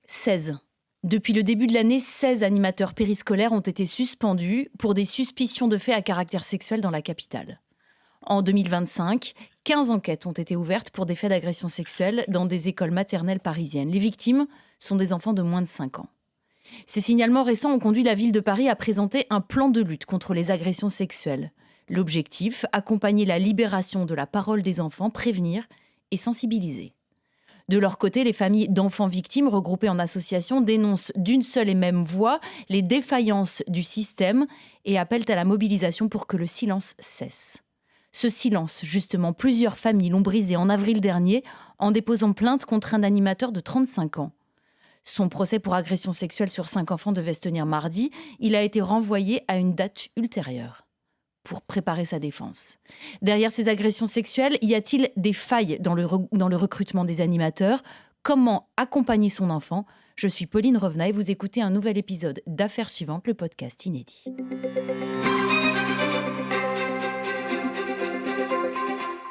16. Depuis le début de l'année, 16 animateurs périscolaires ont été suspendus pour des suspicions de faits à caractère sexuel dans la capitale. En 2025, 15 enquêtes ont été ouvertes pour des faits d'agression sexuelle dans des écoles maternelles parisiennes. Les victimes sont des enfants de moins de 5 ans. Ces signalements récents ont conduit la ville de Paris à présenter un plan de lutte contre les agressions sexuelles. L'objectif, accompagner la libération de la parole des enfants, prévenir et sensibiliser. De leur côté, les familles d'enfants victimes regroupées en associations dénoncent d'une seule et même voix les défaillances du système et appellent à la mobilisation pour que le silence cesse. Ce silence, justement, plusieurs familles l'ont brisé en avril dernier en déposant plainte contre un animateur de 35 ans. Son procès pour agression sexuelle sur 5 enfants devait se tenir mardi. Il a été renvoyé à une date ultérieure pour préparer sa défense. Derrière ces agressions sexuelles, y a-t-il des failles dans le recrutement des animateurs? Comment accompagner son enfant? Je suis Pauline Revenat et vous écoutez un nouvel épisode d'Affaires suivantes, le podcast inédit.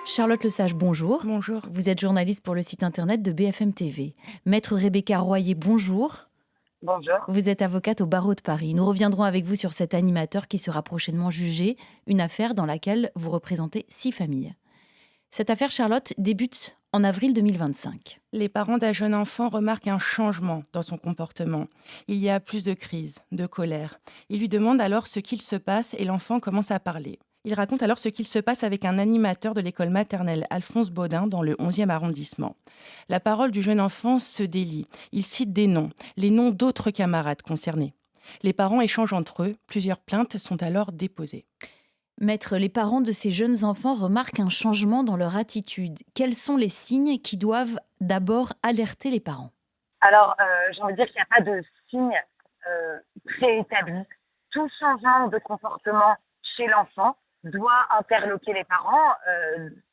Charlotte Lesage, bonjour. Bonjour. Vous êtes journaliste pour le site internet de BFM TV. Maître Rebecca Royer, bonjour. Bonjour. Vous êtes avocate au barreau de Paris. Nous reviendrons avec vous sur cet animateur qui sera prochainement jugé, une affaire dans laquelle vous représentez 6 familles. Cette affaire, Charlotte, débute en avril 2025. Les parents d'un jeune enfant remarquent un changement dans son comportement. Il y a plus de crise, de colère. Ils lui demandent alors ce qu'il se passe et l'enfant commence à parler. Il raconte alors ce qu'il se passe avec un animateur de l'école maternelle Alphonse Baudin dans le 11e arrondissement. La parole du jeune enfant se délie. Il cite des noms, les noms d'autres camarades concernés. Les parents échangent entre eux. Plusieurs plaintes sont alors déposées. Maître, les parents de ces jeunes enfants remarquent un changement dans leur attitude. Quels sont les signes qui doivent d'abord alerter les parents? Alors, j'ai envie de dire qu'il n'y a pas de signe préétabli. Tout changement de comportement chez l'enfant doit interloquer les parents,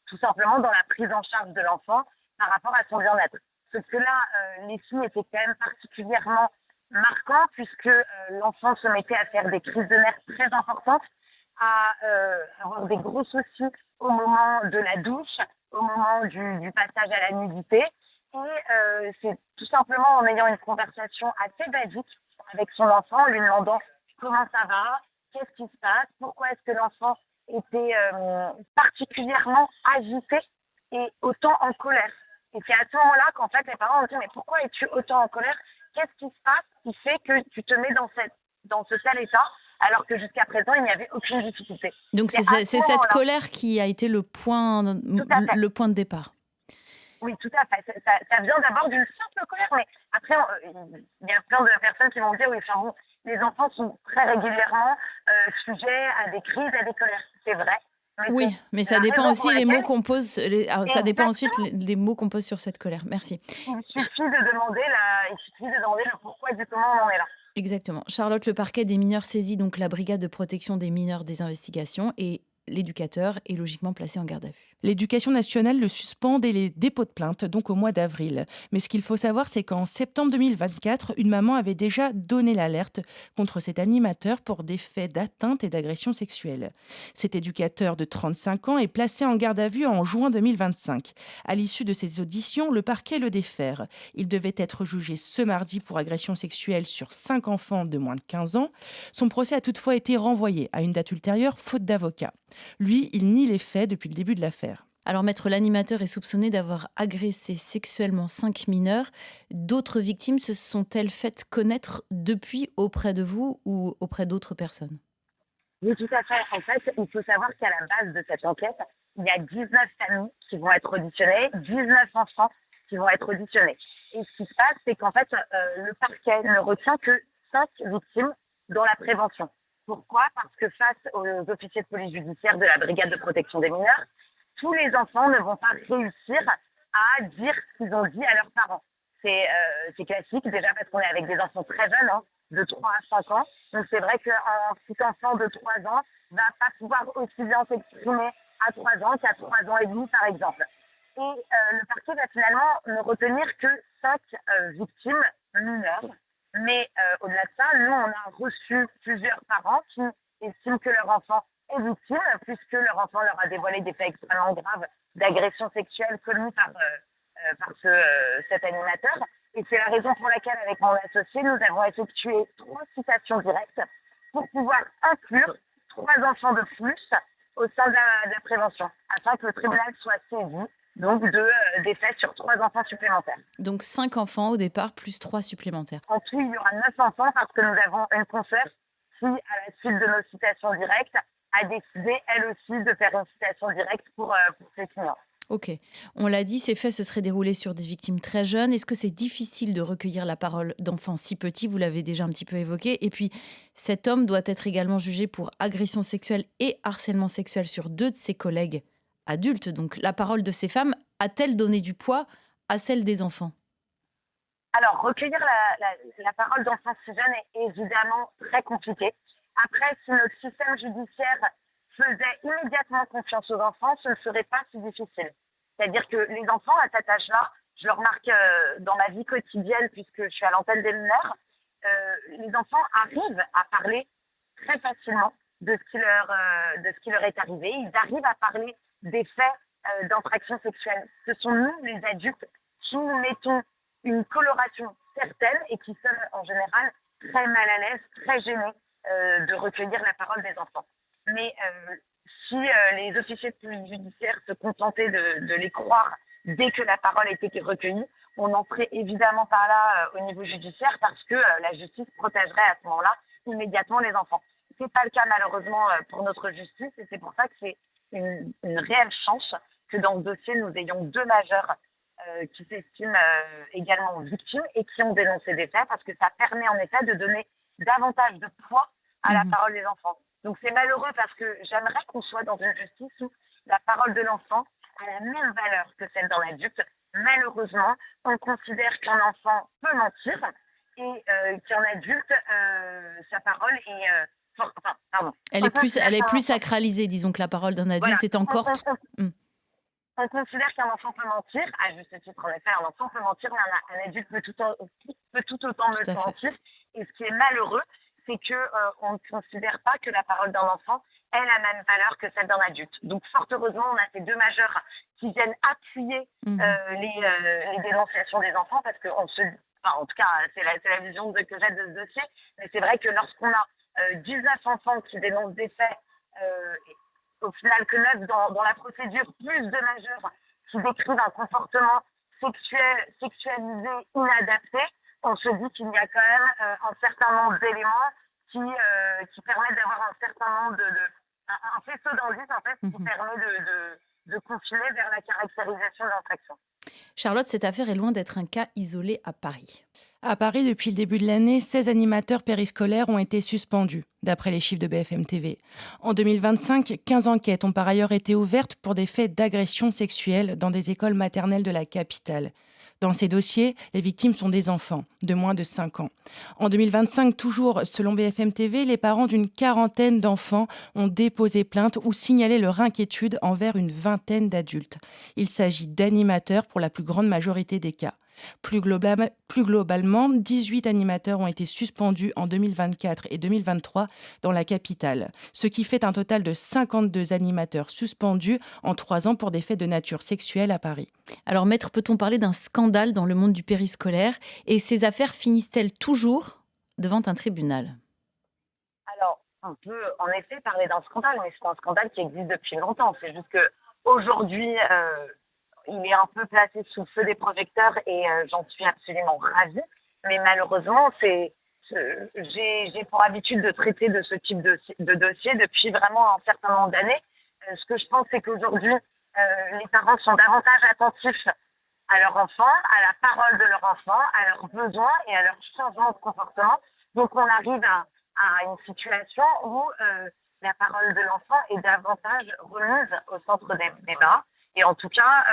tout simplement dans la prise en charge de l'enfant par rapport à son bien-être. Sauf que là, les signes étaient quand même particulièrement marquants puisque l'enfant se mettait à faire des crises de nerfs très importantes, à avoir des gros soucis au moment de la douche, au moment du passage à la nudité. Et c'est tout simplement en ayant une conversation assez basique avec son enfant, lui demandant comment ça va, qu'est-ce qui se passe, pourquoi est-ce que l'enfant était particulièrement agité et autant en colère. Et c'est à ce moment-là qu'en fait les parents ont dit mais pourquoi es-tu autant en colère? Qu'est-ce qui se passe qui fait que tu te mets dans ce tel état alors que jusqu'à présent il n'y avait aucune difficulté. Donc c'est cette colère qui a été le point de départ. Oui, tout à fait. Ça vient d'abord d'une simple colère, mais après, il y a plein de personnes qui vont dire, oui, enfin, bon, les enfants sont très régulièrement sujets à des crises, à des colères. C'est vrai. Oui, mais ça dépend aussi les mots qu'on pose. Ça dépend ensuite des mots qu'on pose sur cette colère. Merci. Il suffit de demander le pourquoi du comment on en est là. Exactement. Charlotte, le parquet des mineurs saisit donc la brigade de protection des mineurs des investigations et l'éducateur est logiquement placé en garde à vue. L'éducation nationale le suspend dès les dépôts de plainte, donc au mois d'avril. Mais ce qu'il faut savoir, c'est qu'en septembre 2024, une maman avait déjà donné l'alerte contre cet animateur pour des faits d'atteinte et d'agression sexuelle. Cet éducateur de 35 ans est placé en garde à vue en juin 2025. À l'issue de ces auditions, le parquet le défère. Il devait être jugé ce mardi pour agression sexuelle sur 5 enfants de moins de 15 ans. Son procès a toutefois été renvoyé à une date ultérieure, faute d'avocat. Lui, il nie les faits depuis le début de l'affaire. Alors, maître, l'animateur est soupçonné d'avoir agressé sexuellement 5 mineurs. D'autres victimes se sont-elles faites connaître depuis auprès de vous ou auprès d'autres personnes? Oui, tout à fait. En fait, il faut savoir qu'à la base de cette enquête, il y a 19 familles qui vont être auditionnées, 19 enfants qui vont être auditionnés. Et ce qui se passe, c'est qu'en fait, le parquet ne retient que 5 victimes dans la prévention. Pourquoi? Parce que face aux officiers de police judiciaire de la brigade de protection des mineurs, tous les enfants ne vont pas réussir à dire ce qu'ils ont dit à leurs parents. C'est classique, déjà parce qu'on est avec des enfants très jeunes, hein, de 3 à 5 ans. Donc c'est vrai qu'un petit enfant de 3 ans va pas pouvoir aussi bien s'exprimer à 3 ans qu'à 3 ans et demi, par exemple. Et le parquet va finalement ne retenir que 5 victimes mineures. Mais au-delà de ça, nous, on a reçu plusieurs parents qui estiment que leur enfant est victime, puisque leur enfant leur a dévoilé des faits extrêmement graves d'agression sexuelle commis par cet animateur. Et c'est la raison pour laquelle, avec mon associé, nous avons effectué 3 citations directes pour pouvoir inclure 3 enfants de plus au sein de la prévention, afin que le tribunal soit saisi donc des faits sur 3 enfants supplémentaires. Donc 5 enfants au départ, plus 3 supplémentaires. En tout, il y aura 9 enfants parce que nous avons une consoeur qui, à la suite de nos citations directes, a décidé, elle aussi, de faire une citation directe pour ses clients. Ok. On l'a dit, ces faits se seraient déroulés sur des victimes très jeunes. Est-ce que c'est difficile de recueillir la parole d'enfants si petits? Vous l'avez déjà un petit peu évoqué. Et puis, cet homme doit être également jugé pour agression sexuelle et harcèlement sexuel sur 2 de ses collègues adultes. Donc, la parole de ces femmes a-t-elle donné du poids à celle des enfants? Alors, recueillir la parole d'enfants si jeunes est évidemment très compliqué. Après, si notre système judiciaire faisait immédiatement confiance aux enfants, ce ne serait pas si difficile. C'est-à-dire que les enfants, à cet âge-là, je le remarque dans ma vie quotidienne, puisque je suis à l'antenne des mineurs, les enfants arrivent à parler très facilement de ce qui leur est arrivé. Ils arrivent à parler des faits d'infraction sexuelle. Ce sont nous, les adultes, qui nous mettons une coloration certaine et qui sommes en général très mal à l'aise, très gênés de recueillir la parole des enfants. Mais si les officiers de police judiciaire se contentaient de les croire dès que la parole était recueillie, on en ferait évidemment par là au niveau judiciaire parce que la justice protégerait à ce moment-là immédiatement les enfants. C'est pas le cas malheureusement pour notre justice et c'est pour ça que c'est une réelle chance que dans ce dossier nous ayons 2 majeurs qui s'estiment également victimes et qui ont dénoncé des faits parce que ça permet en effet de donner davantage de poids à la parole des enfants. Donc c'est malheureux parce que j'aimerais qu'on soit dans une justice où la parole de l'enfant a la même valeur que celle d'un adulte. Malheureusement, on considère qu'un enfant peut mentir et qu'un adulte, sa parole est... Elle est plus sacralisée, disons que la parole d'un adulte est encore... On considère qu'un enfant peut mentir, à juste titre en effet, un enfant peut mentir, mais un adulte peut tout autant mentir. Et ce qui est malheureux, c'est que on ne considère pas que la parole d'un enfant ait la même valeur que celle d'un adulte. Donc fort heureusement, on a ces 2 majeurs qui viennent appuyer les dénonciations des enfants, parce que en tout cas, c'est la vision que j'ai de ce dossier, mais c'est vrai que lorsqu'on a 19 enfants qui dénoncent des faits, au final que 9 dans la procédure, plus de majeurs qui décrivent un comportement sexualisé, inadapté, on se dit qu'il y a quand même un certain nombre d'éléments qui permettent d'avoir un certain nombre un faisceau d'indices en fait qui permet de continuer vers la caractérisation de l'infraction. Charlotte, cette affaire est loin d'être un cas isolé à Paris. À Paris, depuis le début de l'année, 16 animateurs périscolaires ont été suspendus, d'après les chiffres de BFM TV. En 2025, 15 enquêtes ont par ailleurs été ouvertes pour des faits d'agression sexuelle dans des écoles maternelles de la capitale. Dans ces dossiers, les victimes sont des enfants de moins de 5 ans. En 2025, toujours selon BFM TV, les parents d'une quarantaine d'enfants ont déposé plainte ou signalé leur inquiétude envers une vingtaine d'adultes. Il s'agit d'animateurs pour la plus grande majorité des cas. Plus globalement, 18 animateurs ont été suspendus en 2024 et 2023 dans la capitale, ce qui fait un total de 52 animateurs suspendus en 3 ans pour des faits de nature sexuelle à Paris. Alors, maître, peut-on parler d'un scandale dans le monde du périscolaire? Et ces affaires finissent-elles toujours devant un tribunal? Alors, on peut en effet parler d'un scandale, mais c'est un scandale qui existe depuis longtemps. C'est juste qu'aujourd'hui, il est un peu placé sous le feu des projecteurs et j'en suis absolument ravie. Mais malheureusement, j'ai pour habitude de traiter de ce type de dossier depuis vraiment un certain nombre d'années. Ce que je pense, c'est qu'aujourd'hui, les parents sont davantage attentifs à leur enfant, à la parole de leur enfant, à leurs besoins et à leur changement de comportement. Donc on arrive à une situation où la parole de l'enfant est davantage remise au centre des débats. Et en tout cas,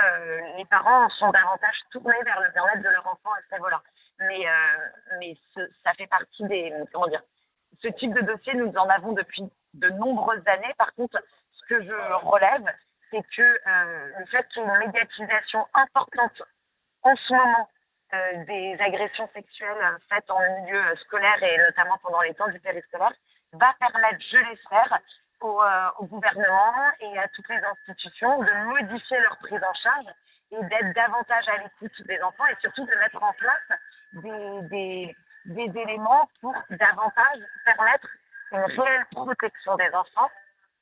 les parents sont davantage tournés vers le bien-être de leur enfant à ce niveau-là. Mais ça fait partie ce type de dossier, nous en avons depuis de nombreuses années. Par contre, ce que je relève, c'est que le fait qu'il y ait une médiatisation importante en ce moment des agressions sexuelles faites en milieu scolaire et notamment pendant les temps du périscolaire va permettre, je l'espère, au gouvernement et à toutes les institutions de modifier leur prise en charge et d'être davantage à l'écoute des enfants et surtout de mettre en place des éléments pour davantage permettre une réelle protection des enfants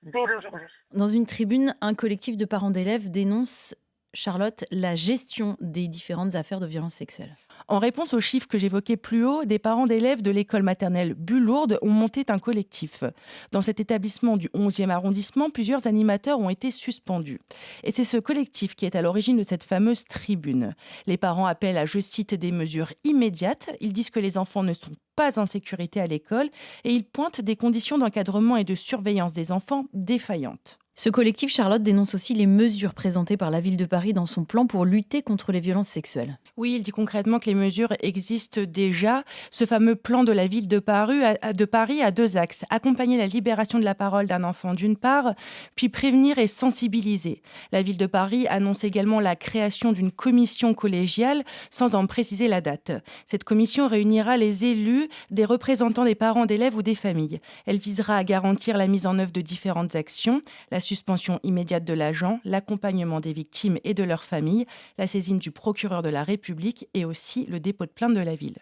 dès aujourd'hui. Dans une tribune, un collectif de parents d'élèves dénonce, Charlotte, la gestion des différentes affaires de violences sexuelles. En réponse aux chiffres que j'évoquais plus haut, des parents d'élèves de l'école maternelle Bulourde ont monté un collectif. Dans cet établissement du 11e arrondissement, plusieurs animateurs ont été suspendus. Et c'est ce collectif qui est à l'origine de cette fameuse tribune. Les parents appellent à, je cite, des mesures immédiates. Ils disent que les enfants ne sont pas en sécurité à l'école et ils pointent des conditions d'encadrement et de surveillance des enfants défaillantes. Ce collectif, Charlotte, dénonce aussi les mesures présentées par la ville de Paris dans son plan pour lutter contre les violences sexuelles. Oui, il dit concrètement que les mesures existent déjà. Ce fameux plan de la ville de Paris a deux axes. Accompagner la libération de la parole d'un enfant d'une part, puis prévenir et sensibiliser. La ville de Paris annonce également la création d'une commission collégiale sans en préciser la date. Cette commission réunira les élus, des représentants des parents d'élèves ou des familles. Elle visera à garantir la mise en œuvre de différentes actions, la suspension immédiate de l'agent, l'accompagnement des victimes et de leurs familles, la saisine du procureur de la République et aussi le dépôt de plainte de la ville.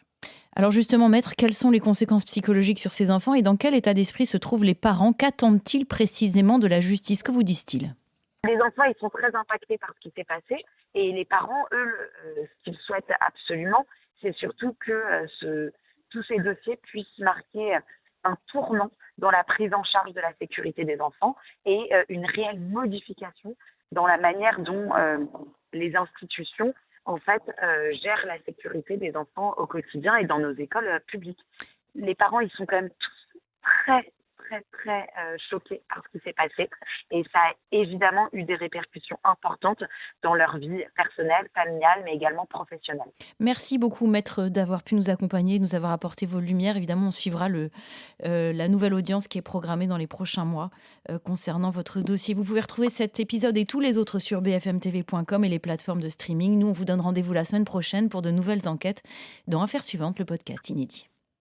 Alors justement, maître, quelles sont les conséquences psychologiques sur ces enfants et dans quel état d'esprit se trouvent les parents? Qu'attendent-ils précisément de la justice? Que vous disent-ils? Les enfants, ils sont très impactés par ce qui s'est passé et les parents, eux, ce qu'ils souhaitent absolument, c'est surtout que tous ces dossiers puissent marquer un tournant dans la prise en charge de la sécurité des enfants et une réelle modification dans la manière dont les institutions en fait gèrent la sécurité des enfants au quotidien et dans nos écoles publiques. Les parents, ils sont quand même tous très choqués par ce qui s'est passé et ça a évidemment eu des répercussions importantes dans leur vie personnelle, familiale, mais également professionnelle. Merci beaucoup, maître, d'avoir pu nous accompagner, nous avoir apporté vos lumières. Évidemment, on suivra la nouvelle audience qui est programmée dans les prochains mois concernant votre dossier. Vous pouvez retrouver cet épisode et tous les autres sur bfmtv.com et les plateformes de streaming. Nous, on vous donne rendez-vous la semaine prochaine pour de nouvelles enquêtes dans Affaires suivantes, le podcast inédit.